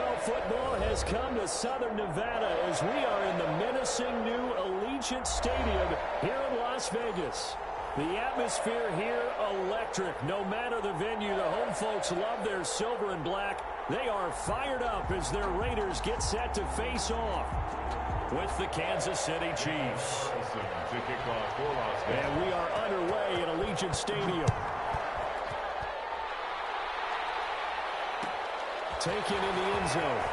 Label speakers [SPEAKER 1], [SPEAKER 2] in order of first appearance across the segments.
[SPEAKER 1] NFL football has come to Southern Nevada as we are in the menacing new Allegiant Stadium here in Las Vegas. The atmosphere here, electric. No matter the venue, the home folks love their silver and black. They are fired up as their Raiders get set to face off with the Kansas City Chiefs. And we are underway at Allegiant Stadium. Taken in the end zone.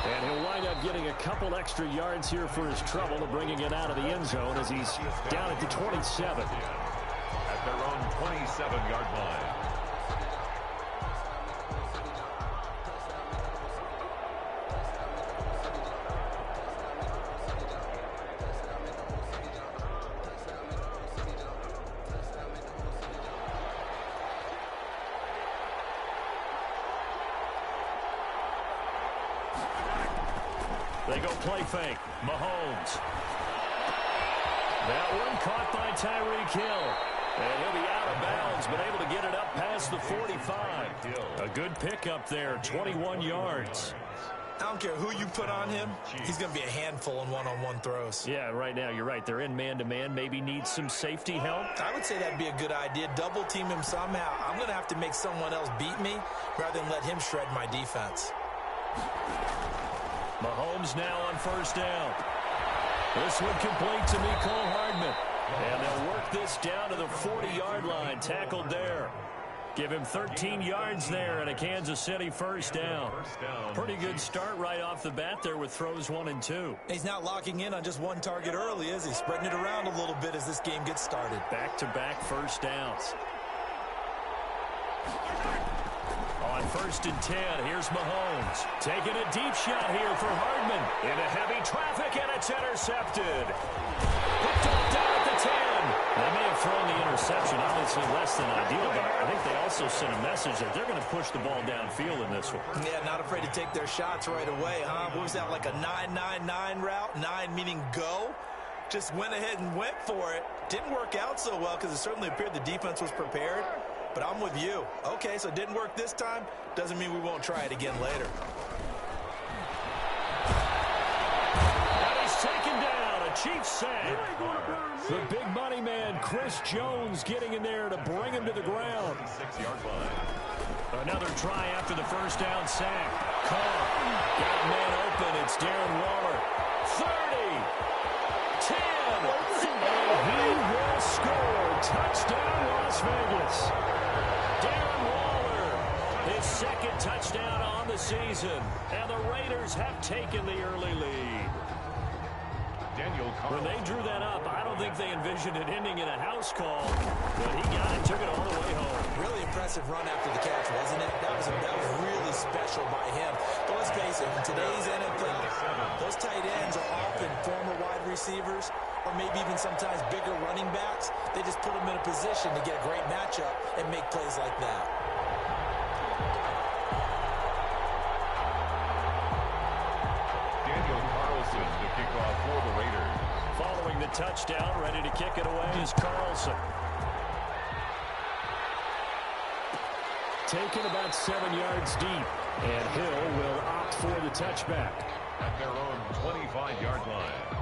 [SPEAKER 1] And he'll wind up getting a couple extra yards here for his trouble of bringing it out of the end zone as he's down at the 27.
[SPEAKER 2] At their own 27-yard line.
[SPEAKER 1] They go play fake. Mahomes. That one caught by Tyreek Hill. And he'll be out of bounds, but able to get it up past the 45. A good pickup there, 21 yards.
[SPEAKER 3] I don't care who you put on him. He's going to be a handful in one-on-one throws.
[SPEAKER 1] Yeah, right now, you're right. They're in man-to-man. Maybe need some safety help.
[SPEAKER 3] I would say that'd be a good idea. Double team him somehow. I'm going to have to make someone else beat me rather than let him shred my defense.
[SPEAKER 1] Mahomes now on first down. This one complete to Mecole Hardman. And they'll work this down to the 40-yard line. Tackled there. Give him 13 yards there and a Kansas City first down. Pretty good start right off the bat there with throws 1 and 2.
[SPEAKER 3] He's not locking in on just one target early, is he? Spreading it around a little bit as this game gets started.
[SPEAKER 1] Back-to-back first downs. On first and 10, here's Mahomes. Taking a deep shot here for Hardman. Into heavy traffic, and it's intercepted. Picked off down at the 10. They may have thrown the interception, obviously less than ideal, but I think they also sent a message that they're going to push the ball downfield in this one.
[SPEAKER 3] Yeah, not afraid to take their shots right away, huh? What was that, like a 9-9-9 route? 9 meaning go? Just went ahead and went for it. Didn't work out so well because it certainly appeared the defense was prepared. But I'm with you. Okay, so it didn't work this time. Doesn't mean we won't try it again later.
[SPEAKER 1] And he's taken down. A Chiefs sack. The big money man, Chris Jones, getting in there to bring him to the ground.
[SPEAKER 2] 6-yard line.
[SPEAKER 1] Another try after the first down sack. Carr got a man open. It's Darren Waller. 30. 10. And he will score. Touchdown, Las Vegas. Darren Waller, his second touchdown on the season. And the Raiders have taken the early lead. When they drew that up, I don't think they envisioned it ending in a house call. But he got it, took it all the way home.
[SPEAKER 3] Really impressive run after the catch, wasn't it? That was really special by him. But let's face it, in today's NFL, those tight ends are often former wide receivers or maybe even sometimes bigger running backs. They just put them in a position to get a great matchup and make plays like that.
[SPEAKER 2] The kickoff for the Raiders.
[SPEAKER 1] Following the touchdown, ready to kick it away is Carlson. Taken about 7 yards deep, and Hill will opt for the touchback.
[SPEAKER 2] At their own 25-yard line.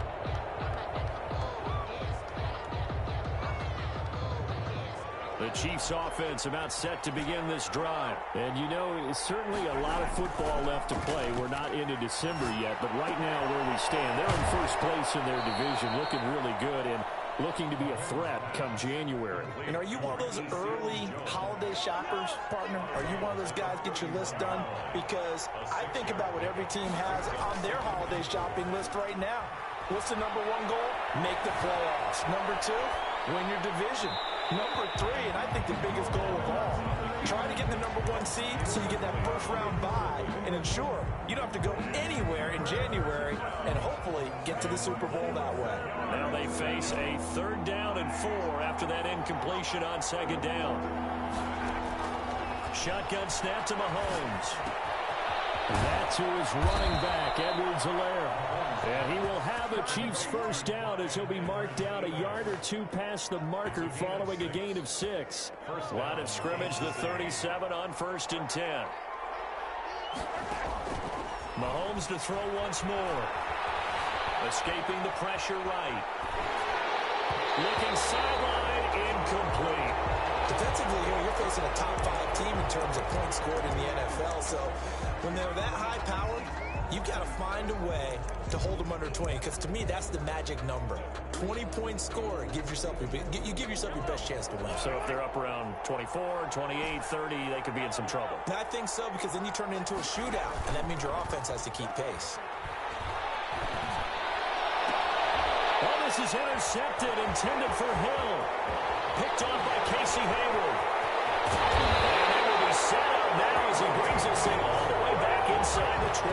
[SPEAKER 1] The Chiefs offense about set to begin this drive. And you know, it's certainly a lot of football left to play. We're not into December yet, but right now where we stand, they're in first place in their division, looking really good and looking to be a threat come January.
[SPEAKER 3] And are you one of those early holiday shoppers, partner? Are you one of those guys get your list done? Because I think about what every team has on their holiday shopping list right now. What's the number one goal? Make the playoffs. Number 2, win your division. Number 3, and I think the biggest goal of all, try to get the number 1 seed so you get that first round bye and ensure you don't have to go anywhere in January and hopefully get to the Super Bowl that way.
[SPEAKER 1] Now they face a 3rd down and 4 after that incompletion on 2nd down. Shotgun snap to Mahomes. That's who is running back, Edwards-Helaire. And he will have a Chiefs first down as he'll be marked down a yard or two past the marker following a gain of 6. Line of scrimmage, the 37 on 1st and 10. Mahomes to throw once more. Escaping the pressure right. Looking sideline, incomplete.
[SPEAKER 3] Defensively here, you're facing a top 5 team in terms of points scored in the NFL. So when they're that high-powered, you've got to find a way to hold them under 20. Because to me, that's the magic number. 20 points scored, you give yourself your best chance to win.
[SPEAKER 1] So if they're up around 24, 28, 30, they could be in some trouble.
[SPEAKER 3] I think so, because then you turn it into a shootout, and that means your offense has to keep pace.
[SPEAKER 1] Oh, this is intercepted, intended for Hill. Picked off by Casey Hayward. And it will be set up now as he brings this thing all the way back inside the 20.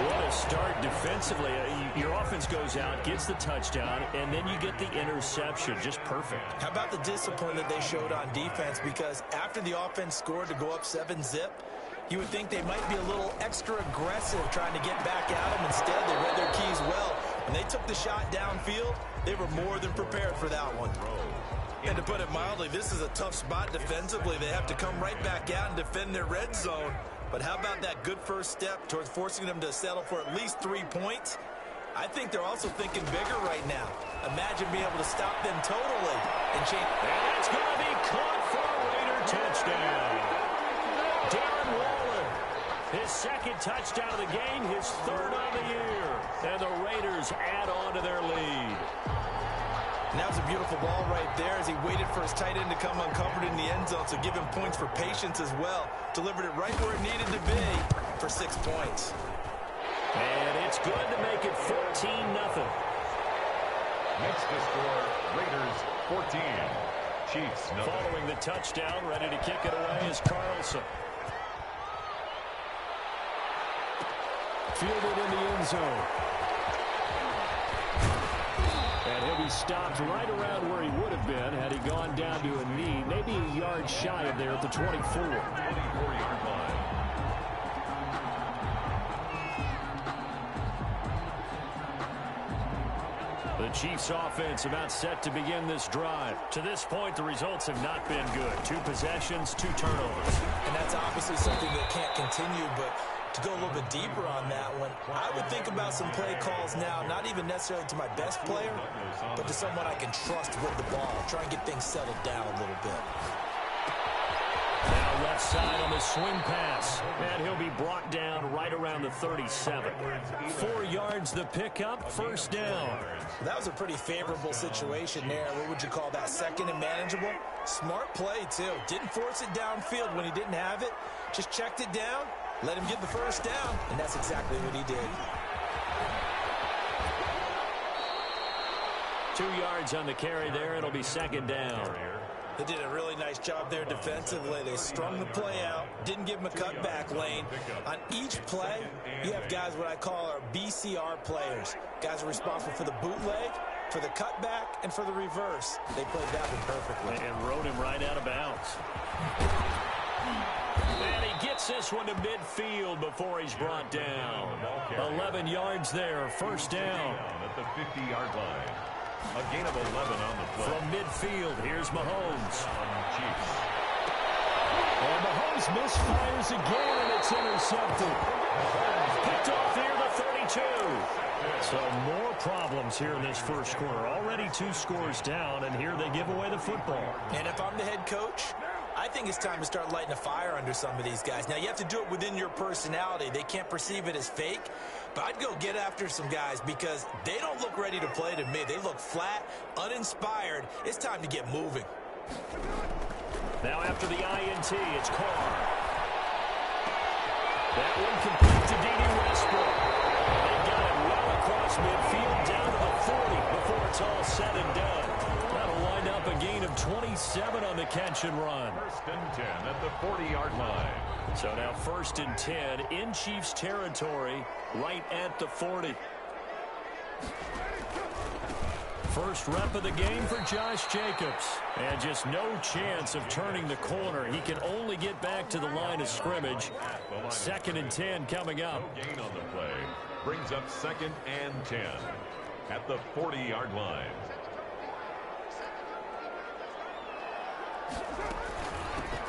[SPEAKER 1] What a start defensively. Your offense goes out, gets the touchdown, and then you get the interception. Just perfect.
[SPEAKER 3] How about the discipline that they showed on defense? Because after the offense scored to go up 7-zip, you would think they might be a little extra aggressive trying to get back at them. Instead, they read their keys well. When they took the shot downfield, they were more than prepared for that one. And to put it mildly, this is a tough spot defensively. They have to come right back out and defend their red zone. But how about that good first step towards forcing them to settle for at least 3 points? I think they're also thinking bigger right now. Imagine being able to stop them totally and change.
[SPEAKER 1] And it's going to be caught for a Raider touchdown. Darren Waller, his second touchdown of the game, his 3rd on the year. And the Raiders add on to their lead.
[SPEAKER 3] And that was a beautiful ball right there as he waited for his tight end to come uncovered in the end zone, so give him points for patience as well. Delivered it right where it needed to be for 6 points.
[SPEAKER 1] And it's good to make it 14-0.
[SPEAKER 2] Next to score, Raiders 14. Chiefs 0.
[SPEAKER 1] Following the touchdown, ready to kick it away is Carlson. Fielded in the end zone. And he'll be stopped right around where he would have been had he gone down to a knee, maybe a yard shy of there at the 24.
[SPEAKER 2] 24-yard line.
[SPEAKER 1] The Chiefs offense about set to begin this drive. To this point, the results have not been good. 2 possessions, 2 turnovers.
[SPEAKER 3] And that's obviously something that can't continue, but to go a little bit deeper on that one, I would think about some play calls now, not even necessarily to my best player, but to someone I can trust with the ball. Try and get things settled down a little bit.
[SPEAKER 1] Now left side on the swing pass. And he'll be brought down right around the 37. 4 yards the pickup, first down.
[SPEAKER 3] That was a pretty favorable situation there. What would you call that? Second and manageable? Smart play, too. Didn't force it downfield when he didn't have it. Just checked it down, let him get the first down, and that's exactly what he did.
[SPEAKER 1] 2 yards on the carry there. It'll be second down.
[SPEAKER 3] They did a really nice job there defensively. They strung the play out, didn't give him a cutback lane. On each play, you have guys what I call our BCR players. Guys are responsible for the bootleg, for the cutback, and for the reverse. They played that one perfectly.
[SPEAKER 1] And rode him right out of bounds. And he gets this one to midfield before he's brought down. 11 yards there, first down.
[SPEAKER 2] At the 50-yard line. A gain of 11 on the play.
[SPEAKER 1] From midfield, here's Mahomes.
[SPEAKER 2] Chiefs.
[SPEAKER 1] And Mahomes misfires again, and it's intercepted. Picked off here, the 32. So more problems here in this first quarter. Already 2 scores down, and here they give away the football.
[SPEAKER 3] And if I'm the head coach, I think it's time to start lighting a fire under some of these guys. Now, you have to do it within your personality. They can't perceive it as fake. But I'd go get after some guys because they don't look ready to play to me. They look flat, uninspired. It's time to get moving.
[SPEAKER 1] Now after the INT, it's Carr. That one complete to D.D. Westbrook. They got it well across midfield down to the 40 before it's all said and done. That'll wind up a gain of 27 on the catch and run.
[SPEAKER 2] First and 10 at the 40-yard line.
[SPEAKER 1] So now first and 10 in Chiefs territory right at the 40. First rep of the game for Josh Jacobs. And just no chance of turning the corner. He can only get back to the line of scrimmage. 2nd and 10 coming up.
[SPEAKER 2] No gain on the play. Brings up 2nd and 10 at the 40-yard line.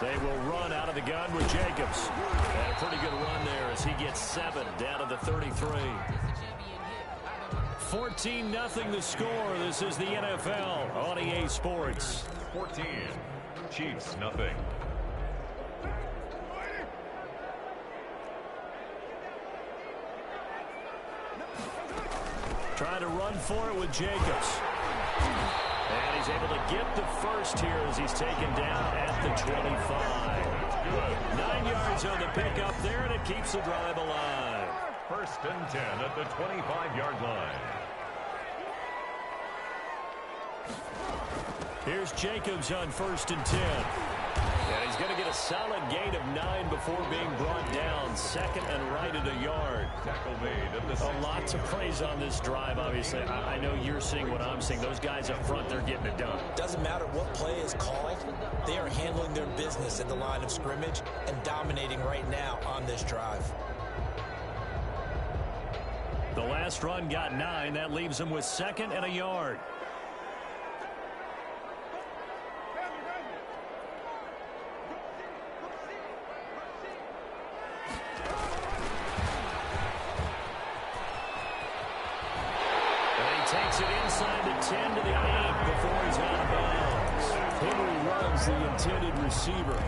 [SPEAKER 1] They will run out of the gun with Jacobs. And a pretty good run there as he gets 7 down to the 33. 14-0 the score. This is the NFL on EA Sports.
[SPEAKER 2] 14. Chiefs nothing.
[SPEAKER 1] Trying to run for it with Jacobs. And he's able to get the first here as he's taken down at the 25.
[SPEAKER 2] Good.
[SPEAKER 1] 9 yards on the pickup there, and it keeps the drive alive.
[SPEAKER 2] 1st and 10 at the 25-yard line.
[SPEAKER 1] Here's Jacobs on 1st and 10. And he's going to get a solid gain of 9 before being brought down. 2nd and right at a yard.
[SPEAKER 2] Tackle made at the 60.
[SPEAKER 1] A lot to praise on this drive, obviously. I know you're seeing what I'm seeing. Those guys up front, they're getting it done.
[SPEAKER 3] Doesn't matter what play is called. They are handling their business at the line of scrimmage and dominating right now on this drive.
[SPEAKER 1] The last run got 9. That leaves them with 2nd and a yard. Takes it inside the 10 to the 8 before he's out of bounds. Henry runs the intended receiver.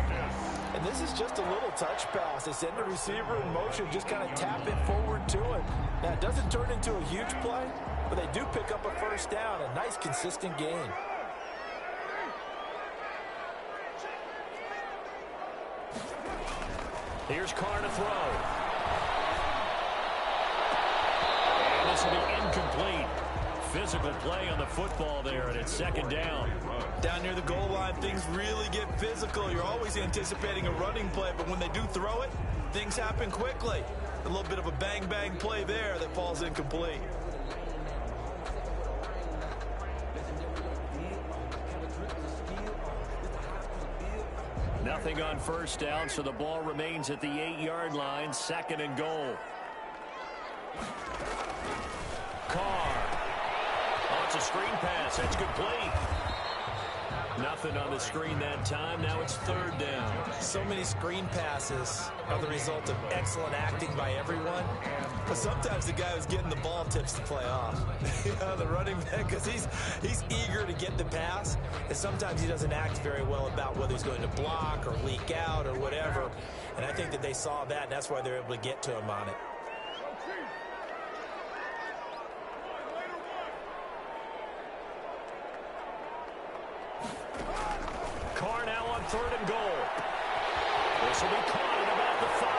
[SPEAKER 3] And this is just a little touch pass. They send the receiver in motion, just kind of tap it forward to him. Now, it doesn't turn into a huge play, but they do pick up a first down. A nice, consistent gain.
[SPEAKER 1] Here's Carr to throw. And this will be incomplete. Physical play on the football there, and it's 2nd down.
[SPEAKER 3] Down near the goal line, things really get physical. You're always anticipating a running play, but when they do throw it, things happen quickly. A little bit of a bang-bang play there that falls incomplete.
[SPEAKER 1] Nothing on first down, so the ball remains at the 8-yard line. 2nd and goal. Carr. It's a screen pass. That's complete. Nothing on the screen that time. Now it's 3rd down.
[SPEAKER 3] So many screen passes are the result of excellent acting by everyone. But sometimes the guy who's getting the ball tips the play off. The running back, because he's eager to get the pass. And sometimes he doesn't act very well about whether he's going to block or leak out or whatever. And I think that they saw that, and that's why they're able to get to him on it.
[SPEAKER 1] Carr now on 3rd and goal. This will be caught at about the 5.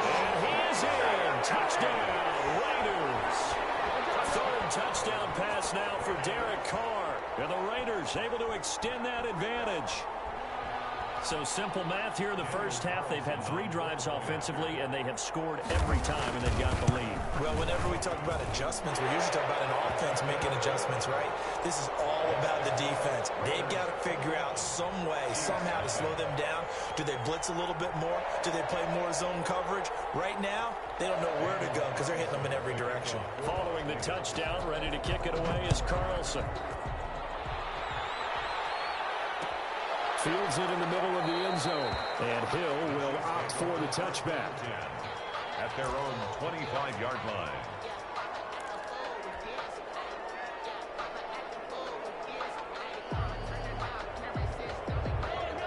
[SPEAKER 1] And he is in. Touchdown, Raiders. 3rd touchdown pass now for Derek Carr. And the Raiders able to extend that advantage. So simple math here in the first half. They've had 3 drives offensively, and they have scored every time, and they've got the lead.
[SPEAKER 3] Well, whenever we talk about adjustments, we usually talk about an offense making adjustments, right? This is all about the defense. They've got to figure out some way, somehow to slow them down. Do they blitz a little bit more? Do they play more zone coverage? Right now, they don't know where to go because they're hitting them in every direction.
[SPEAKER 1] Following the touchdown, ready to kick it away is Carlson. Fields it in the middle of the end zone. And Hill will opt for the touchback.
[SPEAKER 2] At their own 25-yard line.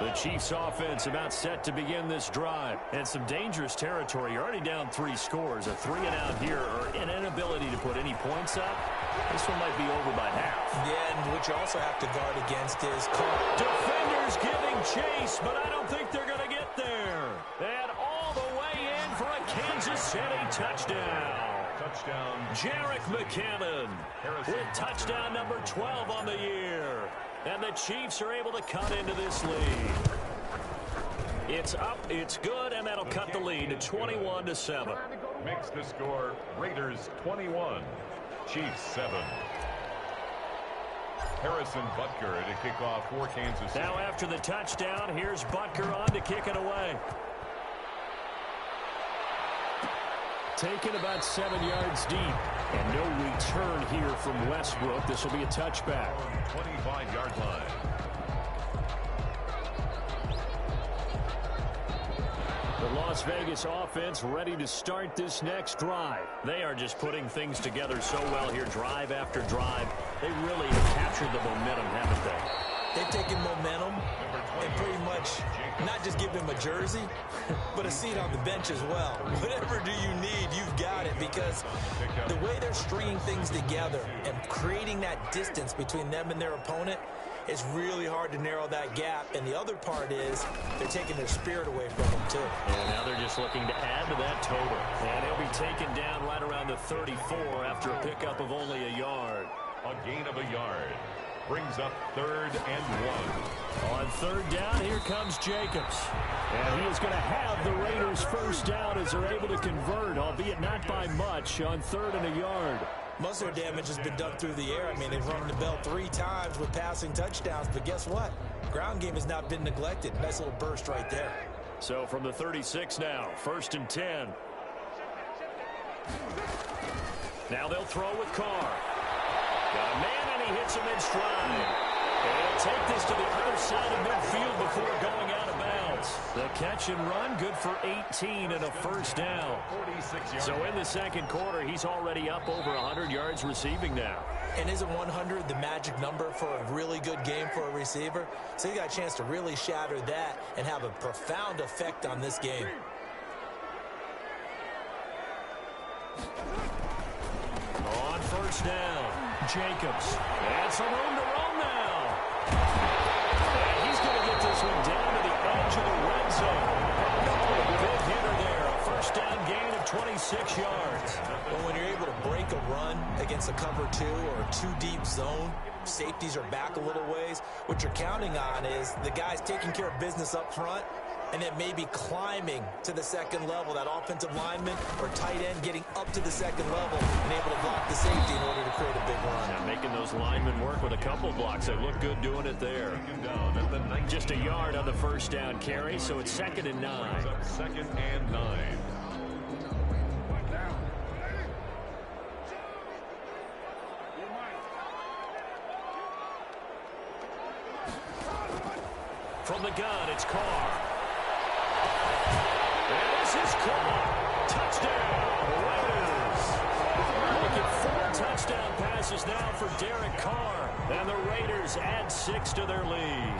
[SPEAKER 1] The Chiefs offense about set to begin this drive. And some dangerous territory. You're already down 3 scores. A 3-and-out here or an inability to put any points up. This one might be over by half.
[SPEAKER 3] Yeah, and what you also have to guard against is
[SPEAKER 1] defenders giving chase, but I don't think they're going to get there. And all the way in for a Kansas City touchdown.
[SPEAKER 2] Touchdown.
[SPEAKER 1] Jerick McKinnon with touchdown number 12 on the year. And the Chiefs are able to cut into this lead. It's up, it's good, and that'll cut the lead to 21-7.
[SPEAKER 2] Makes the score Raiders 21, Chiefs 7. Harrison Butker to kick off for Kansas City.
[SPEAKER 1] Now after the touchdown, here's Butker on to kick it away. Taken about 7 yards deep. And no return here from Westbrook. This will be a touchback.
[SPEAKER 2] 25-yard line.
[SPEAKER 1] The Las Vegas offense ready to start this next drive. They are just putting things together so well here, drive after drive. They really have captured the momentum, haven't they?
[SPEAKER 3] They've taken momentum and pretty much not just give him a jersey, but a seat on the bench as well. Whatever do you need, you've got it, because the way they're stringing things together and creating that distance between them and their opponent, it's really hard to narrow that gap. And the other part is they're taking their spirit away from them, too.
[SPEAKER 1] And now they're just looking to add to that total. And he'll be taken down right around the 34 after a pickup of only a yard.
[SPEAKER 2] A gain of a yard. Brings up 3rd and 1.
[SPEAKER 1] On 3rd down, here comes Jacobs. And he is going to have the Raiders first down as they're able to convert, albeit not by much, on 3rd and a yard.
[SPEAKER 3] Most of their damage has been done through the air. I mean, they've rung the bell 3 times with passing touchdowns, but guess what? Ground game has not been neglected. Nice little burst right there.
[SPEAKER 1] So from the 36 now, 1st and 10. Now they'll throw with Carr. Got a man, and he hits him in stride. And he'll take this to the other side of midfield before going out of bounds. The catch and run, good for 18 and a first down. So in the second quarter, he's already up over 100 yards receiving now.
[SPEAKER 3] And isn't 100 the magic number for a really good game for a receiver? So you got a chance to really shatter that and have a profound effect on this game.
[SPEAKER 1] On 1st down, Jacobs. And some room to roam now. And he's going to get this one down to the edge of the red zone. Big hitter there. A 1st down gain of 26 yards.
[SPEAKER 3] But when you're able to break a run against a cover 2 or a 2-deep zone, safeties are back a little ways. What you're counting on is the guys taking care of business up front and then maybe climbing to the second level, that offensive lineman or tight end getting up to the second level and able to block the safety in order to create a big run.
[SPEAKER 1] Now making those linemen work with a couple blocks. They look good doing it there. Just a yard on the 1st down carry, so it's 2nd and 9.
[SPEAKER 2] 2nd and 9.
[SPEAKER 1] From the gun, it's Carr. And this is Carr. Touchdown, Raiders. Look at 4 touchdown passes now for Derek Carr. And the Raiders add 6 to their lead.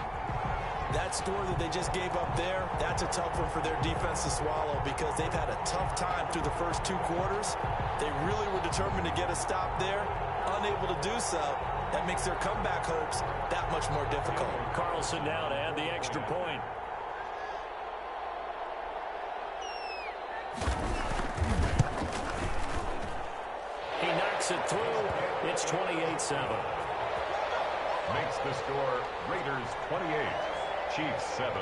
[SPEAKER 3] That score that they just gave up there, that's a tough one for their defense to swallow because they've had a tough time through the first 2 quarters. They really were determined to get a stop there, unable to do so. That makes their comeback hopes that much more difficult.
[SPEAKER 1] Carlson now to add the extra point. He knocks it through. It's 28-7.
[SPEAKER 2] Makes the score Raiders 28, Chiefs 7.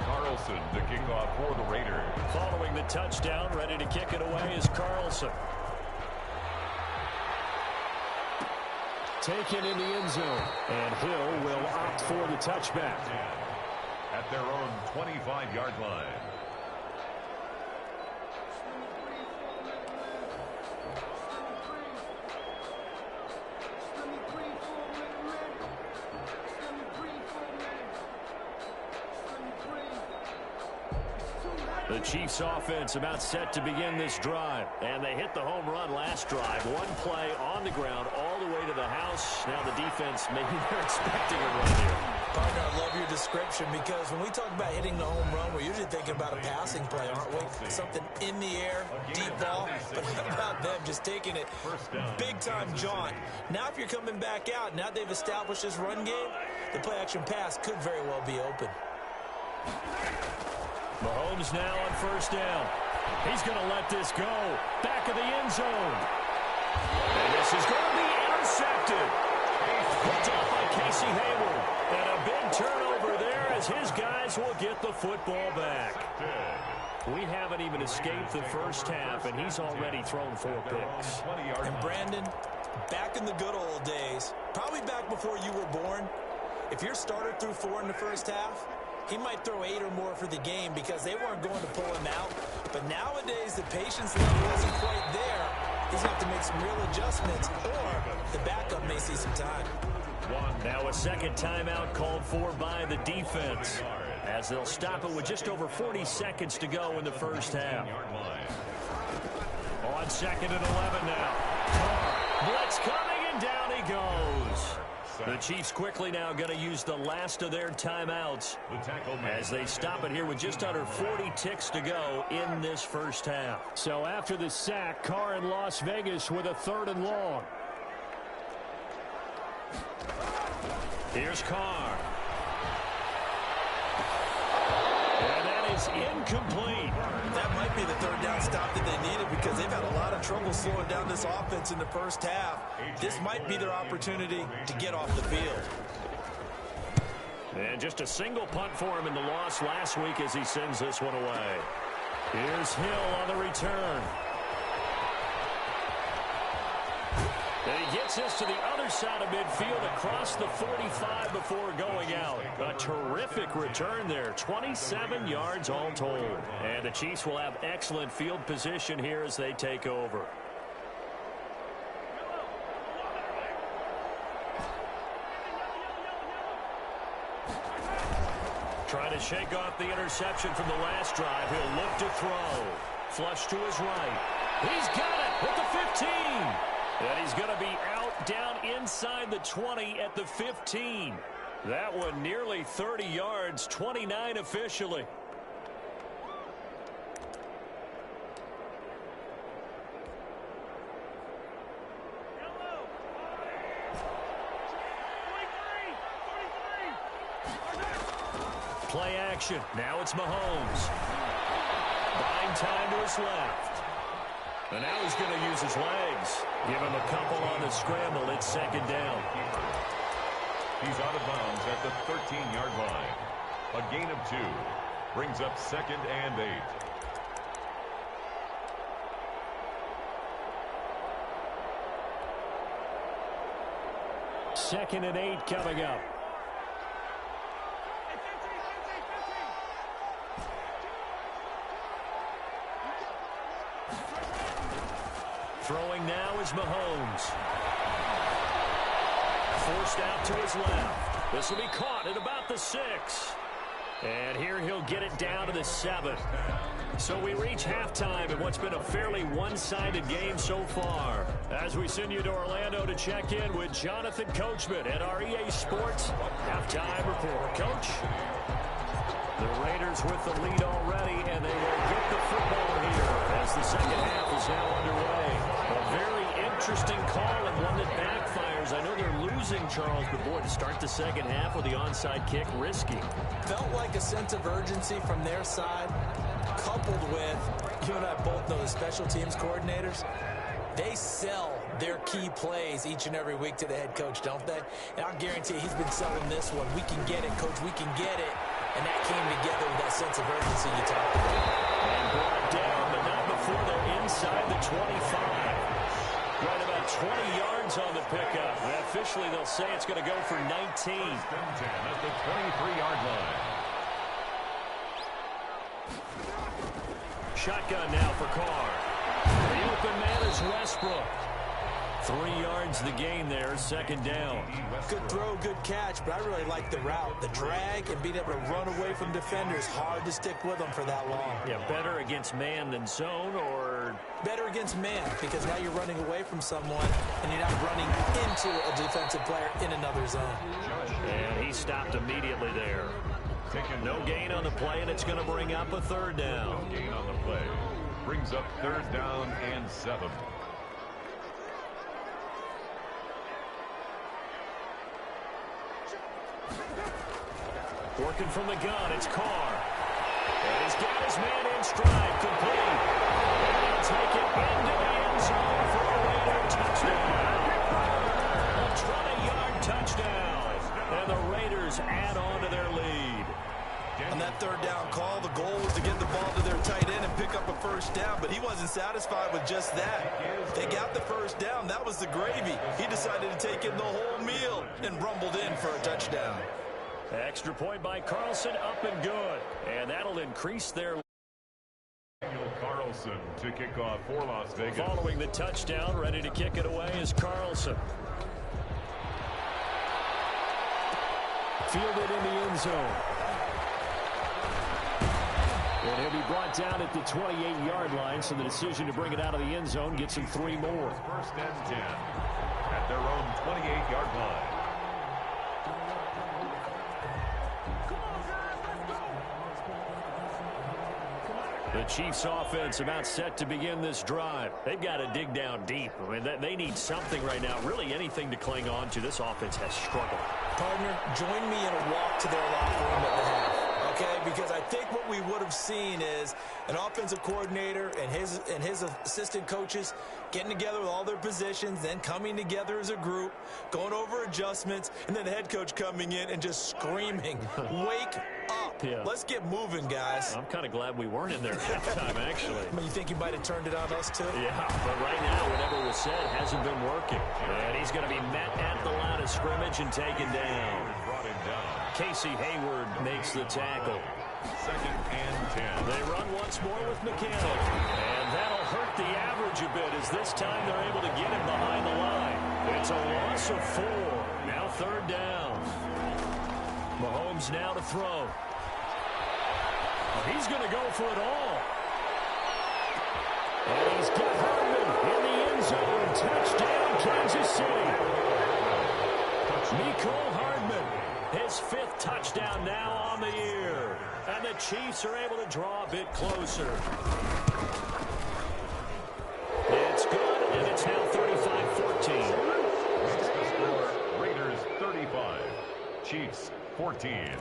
[SPEAKER 2] Carlson to kick off for the Raiders.
[SPEAKER 1] Following the touchdown, ready to kick it away is Carlson. Taken in the end zone. And Hill will opt for the touchback.
[SPEAKER 2] At their own 25-yard line.
[SPEAKER 1] The Chiefs offense about set to begin this drive. And they hit the home run last drive. One play on the ground all the way to the house. Now the defense, maybe they're expecting a run here.
[SPEAKER 3] Partner, I love your description because when we talk about hitting the home run, we're usually thinking about a passing play, aren't we? Something in the air, deep ball. But how about them just taking it big-time jaunt? Now if you're coming back out, now they've established this run game, the play-action pass could very well be open.
[SPEAKER 1] Mahomes now on 1st down. He's going to let this go. Back of the end zone. And this is going to be intercepted. Picked off by Casey Hayward. And a big turnover there as his guys will get the football back. We haven't even escaped the first half, and he's already thrown 4 picks.
[SPEAKER 3] And Brandon, back in the good old days, probably back before you were born, if your starter threw 4 in the first half, he might throw 8 or more for the game because they weren't going to pull him out. But nowadays, the patience level isn't quite there. He's going to have to make some real adjustments, or the backup may see some time.
[SPEAKER 1] Now a second timeout called for by the defense, as they'll stop it with just over 40 seconds to go in the first half. On 2nd and 11 now. Blitz coming, and down he goes. The Chiefs quickly now going to use the last of their timeouts as they stop it here with just under 40 ticks to go in this first half. So after the sack, Carr in Las Vegas with a 3rd and long. Here's Carr. And that is incomplete.
[SPEAKER 3] That might be the 3rd down stop that they needed because they've had a lot of trouble slowing down this offense in the first half. This might be their opportunity to get off the field.
[SPEAKER 1] And just a single punt for him in the loss last week as he sends this one away. Here's Hill on the return. And he gets this to the other side of midfield across the 45 before going out. A terrific return there. 27 yards all told. And the Chiefs will have excellent field position here as they take over. Trying to shake off the interception from the last drive. He'll look to throw. Flush to his right. He's got it at the 15. And he's going to be out down inside the 20 at the 15. That one nearly 30 yards, 29 officially. Play action. Now it's Mahomes. Buying time to his left. And now he's going to use his legs. Give him a couple on the scramble. It's 2nd down.
[SPEAKER 2] He's out of bounds at the 13-yard line. A gain of 2. Brings up 2nd and 8.
[SPEAKER 1] Second and 8 coming up. Throwing now is Mahomes. Forced out to his left. This will be caught at about the 6. And here he'll get it down to the 7. So we reach halftime in what's been a fairly one-sided game so far. As we send you to Orlando to check in with Jonathan Coachman at our EA Sports Halftime Report. Coach? The Raiders with the lead already, and they will get the football here as the second half is now underway. A very interesting call and one that backfires. I know they're losing, Charles, but boy, to start the second half with the onside kick, risky.
[SPEAKER 3] Felt like a sense of urgency from their side, coupled with, you and I both know the special teams coordinators, they sell their key plays each and every week to the head coach, don't they? And I'll guarantee you he's been selling this one. We can get it, coach, we can get it. And that came together with that sense of urgency you talked about.
[SPEAKER 1] And brought down, but not before they're inside the 25. Right about 20 yards on the pickup. And officially, they'll say it's going to go for 19.
[SPEAKER 2] First and 10 at the 23-yard line.
[SPEAKER 1] Shotgun now for Carr. The open man is Westbrook. 3 yards the gain there, 2nd down.
[SPEAKER 3] Good throw, good catch, but I really like the route. The drag and being able to run away from defenders. Hard to stick with them for that long.
[SPEAKER 1] Yeah, better against man than zone, or?
[SPEAKER 3] Better against man, because now you're running away from someone and you're not running into a defensive player in another zone.
[SPEAKER 1] And he stopped immediately there. No gain on the play, and it's going to bring up a 3rd down.
[SPEAKER 2] No gain on the play. Brings up 3rd down and 7.
[SPEAKER 1] Working from the gun, it's Carr. And he's got his man in stride, complete. And he'll take it into the end zone for a Raider touchdown. A 20-yard
[SPEAKER 3] satisfied with just that. They got the first down. That was the gravy. He decided to take in the whole meal and rumbled in for a touchdown.
[SPEAKER 1] Extra point by Carlson, up and good. And that'll increase their...
[SPEAKER 2] Carlson to kick off for Las Vegas.
[SPEAKER 1] Following the touchdown, ready to kick it away is Carlson. Fielded in the end zone. And he'll be brought down at the 28-yard line, so the decision to bring it out of the end zone gets him 3 more.
[SPEAKER 2] First and 10 at their own 28-yard line.
[SPEAKER 1] The Chiefs offense about set to begin this drive. They've got to dig down deep. I mean, they need something right now, really anything to cling on to. This offense has struggled.
[SPEAKER 3] Partner, join me in a walk to their locker room at the half. Okay, because I think what we would have seen is an offensive coordinator and his assistant coaches getting together with all their positions, then coming together as a group, going over adjustments, and then the head coach coming in and just screaming, "Wake up. Yeah. Let's get moving, guys."
[SPEAKER 1] I'm kind of glad we weren't in there at halftime, actually.
[SPEAKER 3] I mean, you think he might have turned it on us, too?
[SPEAKER 1] Yeah, but right now, whatever was said hasn't been working. And he's going to be met at the line of scrimmage and taken down. Casey Hayward makes the tackle.
[SPEAKER 2] Second and 10.
[SPEAKER 1] They run once more with Mechanic. And that'll hurt the average a bit as this time they're able to get him behind the line. It's a loss of 4. Now third down. Mahomes now to throw. He's going to go for it all. And he's got Hardman in the end zone. Touchdown, Kansas City. Mecole Hardman, his 5th touchdown now on the year. And the Chiefs are able to draw a bit closer. It's good, and it's now 35-14.
[SPEAKER 2] Raiders 35, Chiefs 14.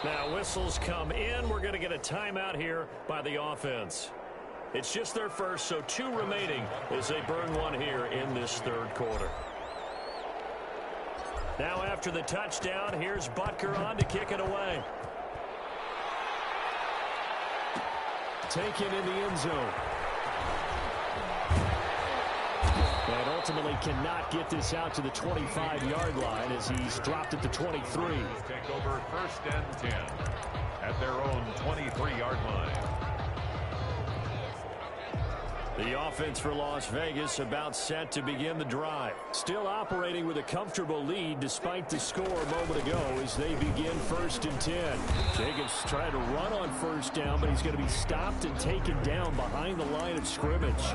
[SPEAKER 1] Now whistles come in. We're going to get a timeout here by the offense. It's just their first, so 2 remaining as they burn one here in this third quarter. Now after the touchdown, here's Butker on to kick it away. Taken in the end zone. And ultimately cannot get this out to the 25-yard line as he's dropped at the 23.
[SPEAKER 2] Take over first and 10 at their own 23-yard line.
[SPEAKER 1] The offense for Las Vegas about set to begin the drive. Still operating with a comfortable lead despite the score a moment ago as they begin first and 10. Jacobs trying to run on first down, but he's going to be stopped and taken down behind the line of scrimmage.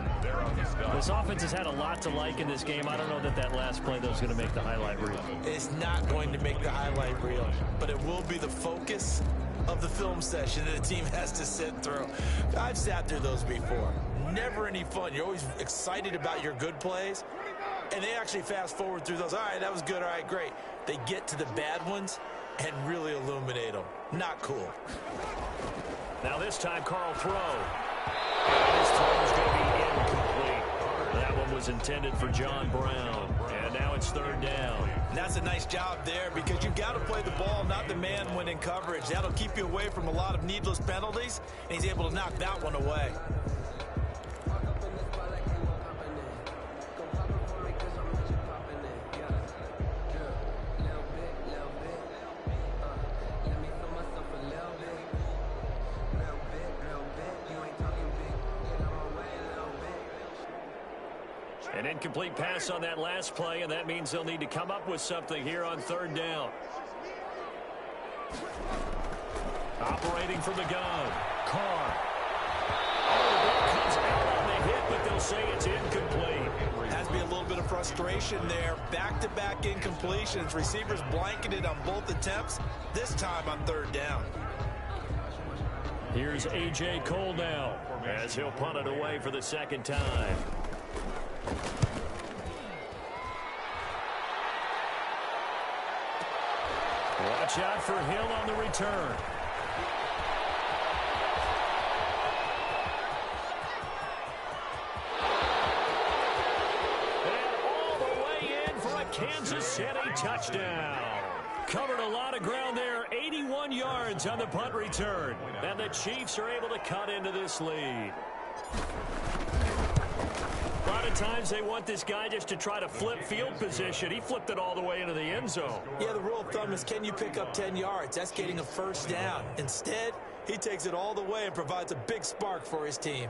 [SPEAKER 1] This offense has had a lot to like in this game. I don't know that last play, though, is going to make the highlight reel.
[SPEAKER 3] It's not going to make the highlight reel, but it will be the focus of the film session that the team has to sit through. I've sat through those before. Never any fun. You're always excited about your good plays, and they actually fast forward through those. All right, that was good. All right, great. They get to the bad ones and really illuminate them. Not cool.
[SPEAKER 1] Now this time, Carl throw. This throw is going to be incomplete. That one was intended for John Brown, and now it's third down.
[SPEAKER 3] And that's a nice job there because you've got to play the ball, not the man when in coverage. That'll keep you away from a lot of needless penalties, and he's able to knock that one away.
[SPEAKER 1] An incomplete pass on that last play, and that means they'll need to come up with something here on third down. Operating from the gun. Carr. Oh, the ball comes out on the hit, but they'll say it's incomplete.
[SPEAKER 3] Has to be a little bit of frustration there. Back-to-back incompletions. Receivers blanketed on both attempts, this time on third down.
[SPEAKER 1] Here's A.J. Cole now as he'll punt it away for the second time. Watch out for Hill on the return. And all the way in for a Kansas City touchdown. Covered a lot of ground there. 81 yards on the punt return. And the Chiefs are able to cut into this lead. A lot of times they want this guy just to try to flip field position. He flipped it all the way into the end zone.
[SPEAKER 3] Yeah, the rule of thumb is, can you pick up 10 yards? That's getting a first down. Instead, he takes it all the way and provides a big spark for his team.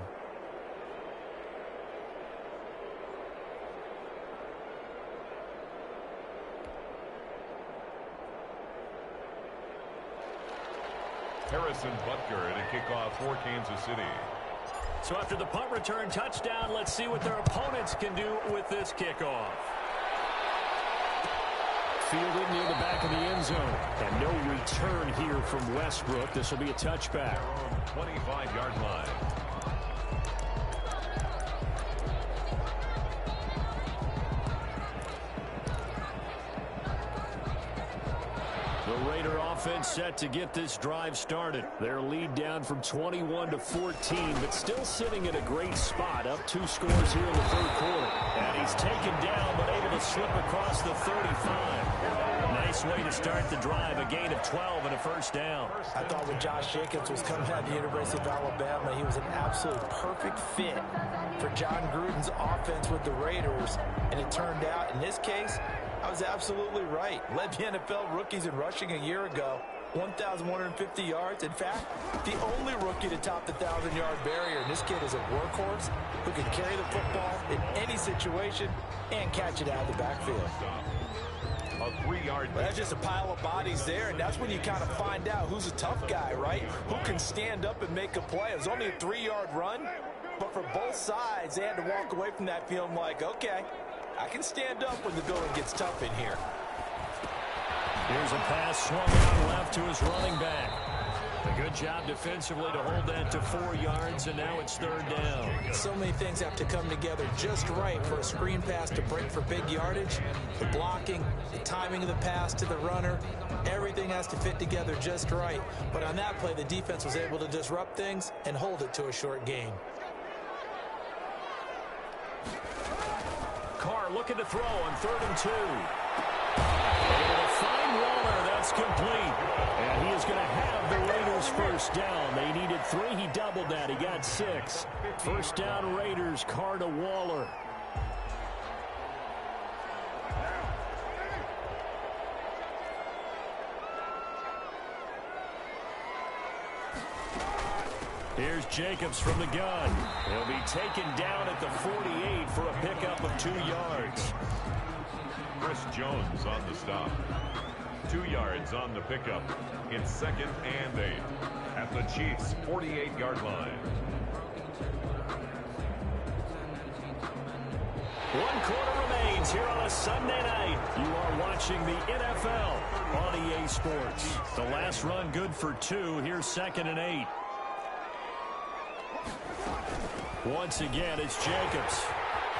[SPEAKER 2] Harrison Butker to kick off for Kansas City.
[SPEAKER 1] So after the punt return touchdown, let's see what their opponents can do with this kickoff. Fielded near the back of the end zone. And no return here from Westbrook. This will be a touchback.
[SPEAKER 2] 25-yard line.
[SPEAKER 1] The Raider offense set to get this drive started. Their lead down from 21 to 14, but still sitting in a great spot. Up 2 scores here in the third quarter. And he's taken down, but able to slip across the 35. Nice way to start the drive. A gain of 12 and a first down.
[SPEAKER 3] I thought when Josh Jacobs was coming out of the University of Alabama, he was an absolute perfect fit for John Gruden's offense with the Raiders. And it turned out, in this case, I was absolutely right. Led the NFL rookies in rushing a year ago. 1,150 yards. In fact, the only rookie to top the 1,000-yard barrier. And this kid is a workhorse who can carry the football in any situation and catch it out of the backfield.
[SPEAKER 2] A 3-yard.
[SPEAKER 3] That's just a pile of bodies there, and that's when you kind of find out who's a tough guy, right? Who can stand up and make a play. It was only a 3-yard run, but for both sides, they had to walk away from that feeling like, okay, I can stand up when the building gets tough in here.
[SPEAKER 1] Here's a pass swung out left to his running back. A good job defensively to hold that to 4 yards, and now it's third down.
[SPEAKER 3] So many things have to come together just right for a screen pass to break for big yardage. The blocking, the timing of the pass to the runner, everything has to fit together just right. But on that play, the defense was able to disrupt things and hold it to a short gain.
[SPEAKER 1] Carr looking to throw on 3rd and 2. Able to find Waller. That's complete. And he is going to have the Raiders first down. They needed 3. He doubled that. He got 6. First down Raiders. Carr to Waller. Here's Jacobs from the gun. He'll be taken down at the 48 for a pickup of 2 yards.
[SPEAKER 2] Chris Jones on the stop. 2 yards on the pickup. It's 2nd and 8 at the Chiefs' 48-yard line.
[SPEAKER 1] 1 quarter remains here on a Sunday night. You are watching the NFL on EA Sports. The last run good for 2. Here's 2nd and 8. Once again, it's Jacobs.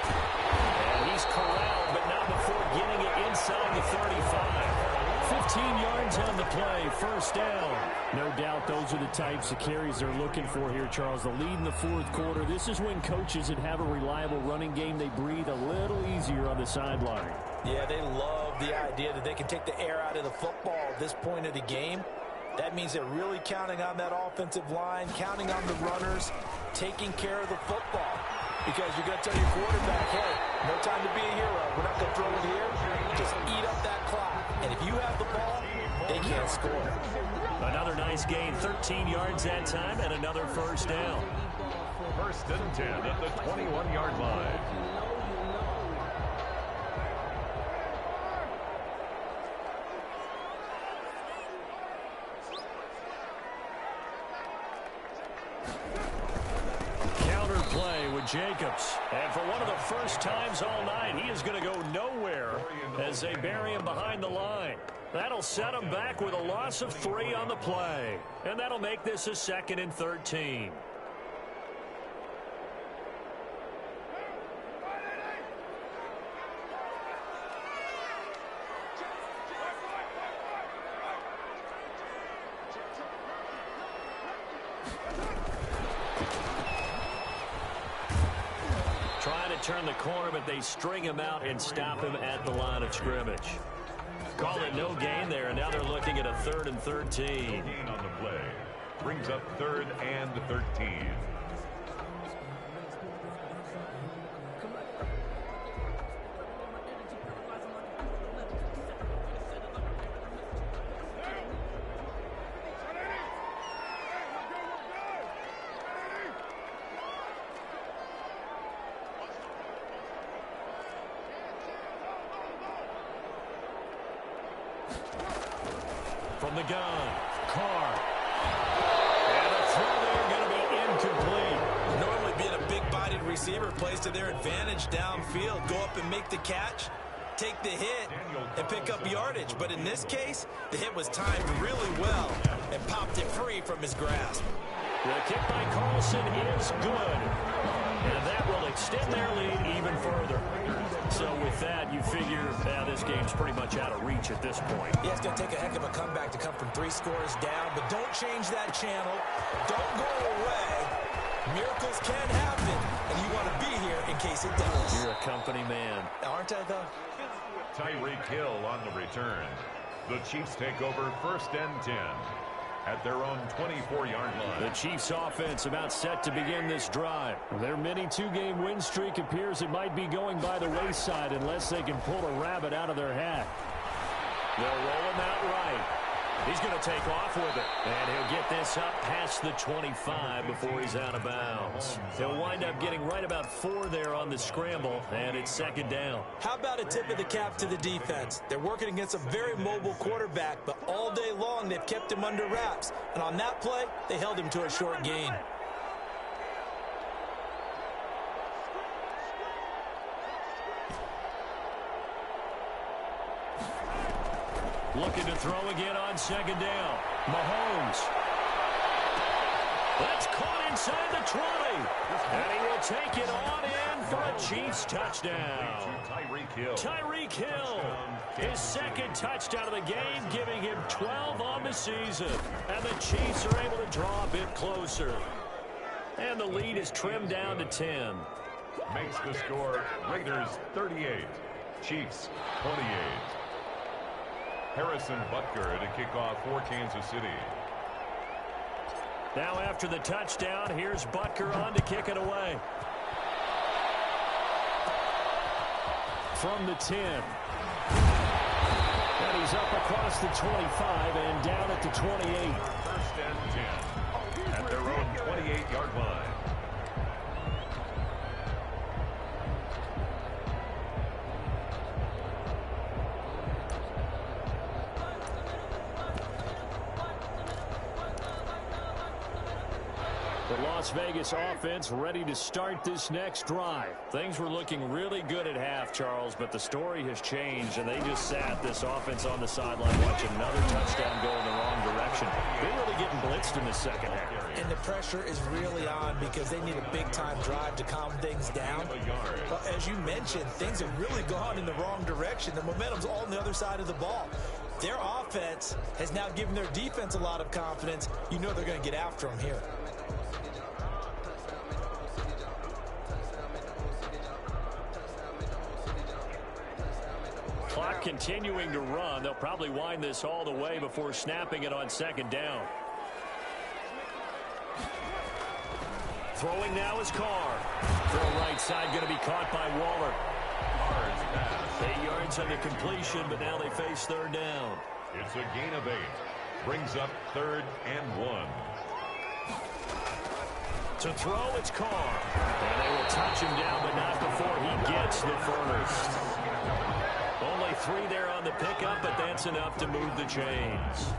[SPEAKER 1] And he's corralled, but not before getting it inside the 35. 15 yards on the play, first down. No doubt those are the types of carries they're looking for here, Charles. The lead in the 4th quarter. This is when coaches that have a reliable running game, they breathe a little easier on the sideline.
[SPEAKER 3] Yeah, they love the idea that they can take the air out of the football at this point of the game. That means they're really counting on that offensive line, counting on the runners, taking care of the football. Because you're going to tell your quarterback, hey, no time to be a hero. We're not going to throw it here. Just eat up that clock. And if you have the ball, they can't score.
[SPEAKER 1] Another nice gain, 13 yards that time, and another first down.
[SPEAKER 2] 1st and 10 at the 21-yard line.
[SPEAKER 1] Jacobs. And for one of the first times all night, he is going to go nowhere as they bury him behind the line. That'll set him back with a loss of 3 on the play. And that'll make this a 2nd and 13. Trying to turn the corner, but they string him out and stop him at the line of scrimmage. Call it no gain there, and now they're looking at a 3rd and 13.
[SPEAKER 2] Gain on the play. Brings up 3rd and 13.
[SPEAKER 1] From the gun, Carr. And a throw there going to be incomplete.
[SPEAKER 3] Normally being a big-bodied receiver plays to their advantage downfield. Go up and make the catch, take the hit, and pick up yardage. But in this case, the hit was timed really well and popped it free from his grasp.
[SPEAKER 1] The kick by Carlson is good. And that will extend their lead even further. So with that, you figure this game's pretty much out of reach at this point.
[SPEAKER 3] Yeah, it's going to take a heck of a comeback to come from 3 scores down, but don't change that channel. Don't go away. Miracles can happen, and you want to be here in case it does.
[SPEAKER 1] You're a company man.
[SPEAKER 3] Aren't I, though?
[SPEAKER 2] Tyreek Hill on the return. The Chiefs take over 1st and 10 at their own 24-yard line.
[SPEAKER 1] The Chiefs offense about set to begin this drive. Their mini 2-game win streak appears it might be going by the wayside unless they can pull a rabbit out of their hat. They'll roll him out right. He's going to take off with it. And he'll get this up past the 25 before he's out of bounds. He'll wind up getting right about 4 there on the scramble, and it's 2nd down.
[SPEAKER 3] How about a tip of the cap to the defense? They're working against a very mobile quarterback, but all day long they've kept him under wraps. And on that play, they held him to a short gain.
[SPEAKER 1] Looking to throw again on 2nd down. Mahomes. That's caught inside the 20. And he will take it on in for a Chiefs touchdown.
[SPEAKER 2] Tyreek Hill.
[SPEAKER 1] Tyreek Hill. His 2nd touchdown of the game, giving him 12 on the season. And the Chiefs are able to draw a bit closer. And the lead is trimmed down to 10.
[SPEAKER 2] Makes the score Raiders 38. Chiefs 28. Harrison Butker to kick off for Kansas City.
[SPEAKER 1] Now after the touchdown, here's Butker on to kick it away. From the 10. And he's up across the 25 and down at the 28.
[SPEAKER 2] 1st and 10 at their own 28-yard line.
[SPEAKER 1] The Las Vegas offense ready to start this next drive. Things were looking really good at half, Charles, but the story has changed, and they just sat this offense on the sideline watching another touchdown go in the wrong direction. They're really getting blitzed in the 2nd half.
[SPEAKER 3] And the pressure is really on because they need a big-time drive to calm things down. But as you mentioned, things have really gone in the wrong direction. The momentum's all on the other side of the ball. Their offense has now given their defense a lot of confidence. You know they're going to get after them here.
[SPEAKER 1] Clock continuing to run. They'll probably wind this all the way before snapping it on 2nd down. Throwing now is Carr. Throw right side going to be caught by Waller. 8 yards on the completion, but now they face 3rd down.
[SPEAKER 2] It's a gain of 8. Brings up 3rd and 1.
[SPEAKER 1] To throw, it's Carr. And they will touch him down, but not before he gets the first. Only 3 there on the pickup, but that's enough to move the chains.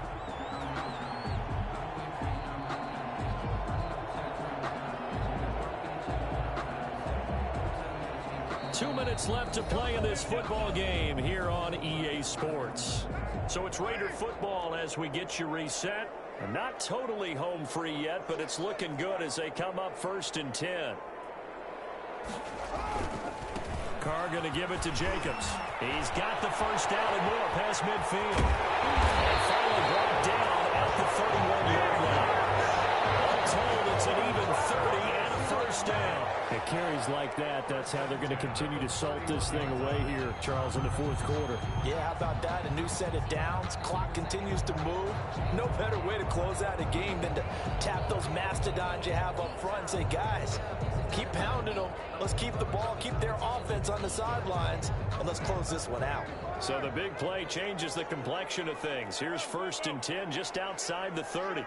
[SPEAKER 1] Two minutes left to play in this football game here on EA Sports. So it's Raider football as we get you reset. Not totally home free yet, but it's looking good as they come up 1st and 10. Carr going to give it to Jacobs. He's got the 1st down and more past midfield. And finally brought down at the 31-yard line. All told, it's an even 30 and a 1st first down. It carries like that. That's how they're going to continue to salt this thing away here, Charles, in the fourth quarter.
[SPEAKER 3] Yeah, how about that? A new set of downs. Clock continues to move. No better way to close out a game than to tap those mastodons you have up front and say, guys, keep pounding them. Let's keep the ball, keep their offense on the sidelines, and let's close this one out.
[SPEAKER 1] So the big play changes the complexion of things. Here's 1st and 10 just outside the 30.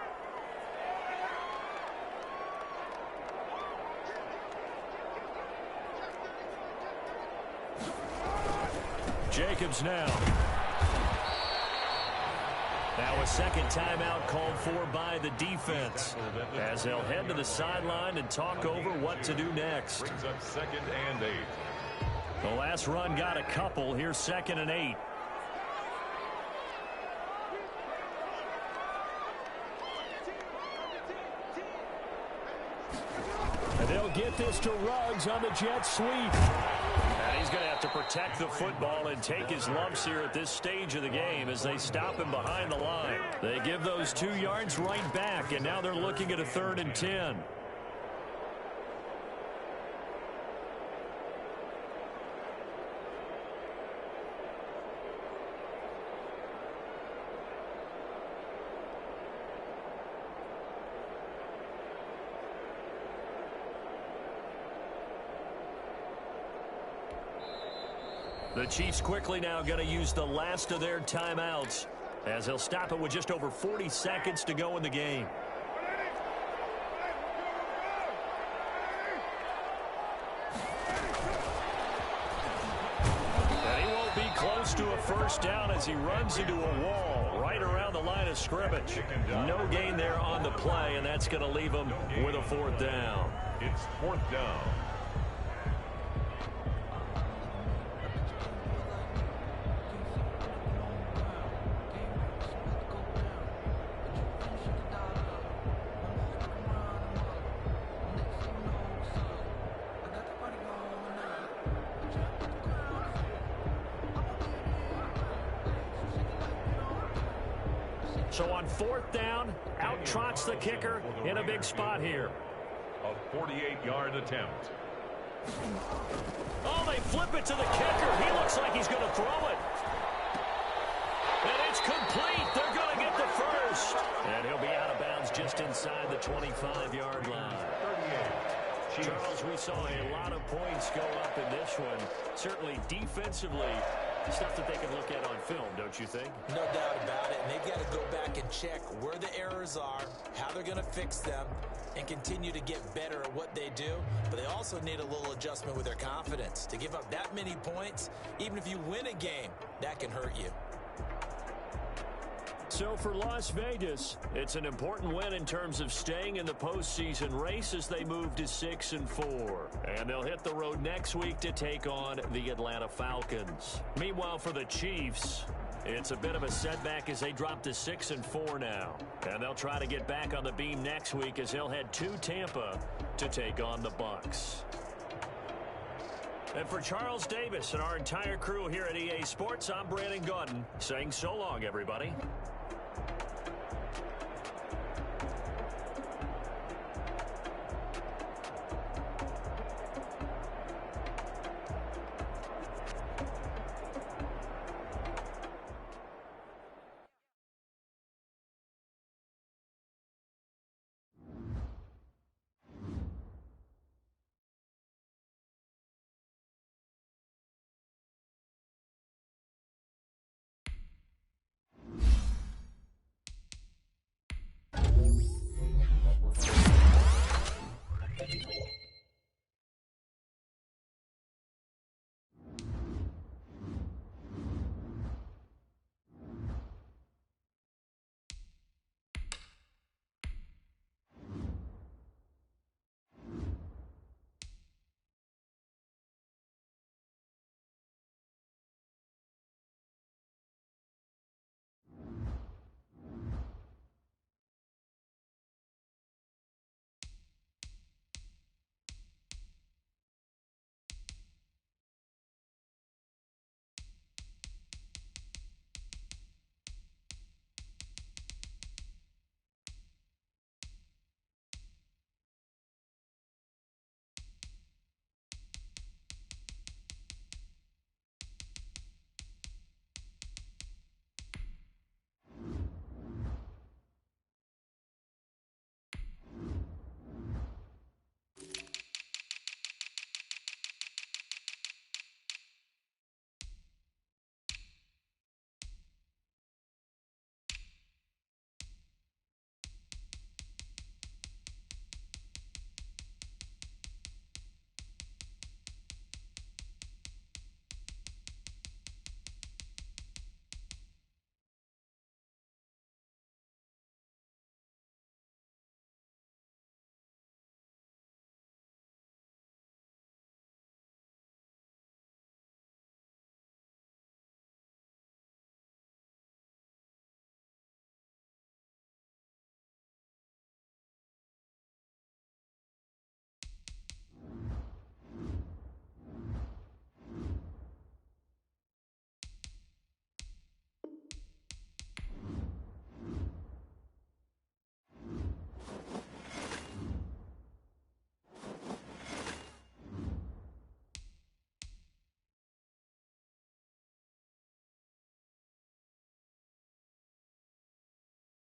[SPEAKER 1] Jacobs now. Now a second timeout called for by the defense as they'll head to the sideline and talk over what to do next.
[SPEAKER 2] Brings up 2nd and 8.
[SPEAKER 1] The last run got a couple. Here's 2nd and 8. And they'll get this to Ruggs on the jet sweep. And he's going to have to protect the football and take his lumps here at this stage of the game as they stop him behind the line. They give those 2 yards right back, and now they're looking at a 3rd and 10. The Chiefs quickly now going to use the last of their timeouts as they'll stop it with just over 40 seconds to go in the game. And he won't be close to a first down as he runs into a wall right around the line of scrimmage. No gain there on the play, and that's going to leave him with a 4th down.
[SPEAKER 2] It's 4th down.
[SPEAKER 1] So on 4th down, out trots the kicker in a big spot here.
[SPEAKER 2] A 48-yard attempt.
[SPEAKER 1] Oh, they flip it to the kicker. He looks like he's going to throw it. And it's complete. They're going to get the first. And he'll be out of bounds just inside the 25-yard line.
[SPEAKER 2] 38.
[SPEAKER 1] Charles, we saw a lot of points go up in this one. Certainly defensively, stuff that they can look at on film, don't you think?
[SPEAKER 3] No doubt about it. And they've got to go back and check where the errors are, how they're going to fix them, and continue to get better at what they do. But they also need a little adjustment with their confidence. To give up that many points, even if you win a game, that can hurt you.
[SPEAKER 1] So for Las Vegas, it's an important win in terms of staying in the postseason race as they move to 6-4. And they'll hit the road next week to take on the Atlanta Falcons. Meanwhile, for the Chiefs, it's a bit of a setback as they drop to 6-4 now. And they'll try to get back on the beam next week as they'll head to Tampa to take on the Bucs. And for Charles Davis and our entire crew here at EA Sports, I'm Brandon Gaudin saying so long, everybody.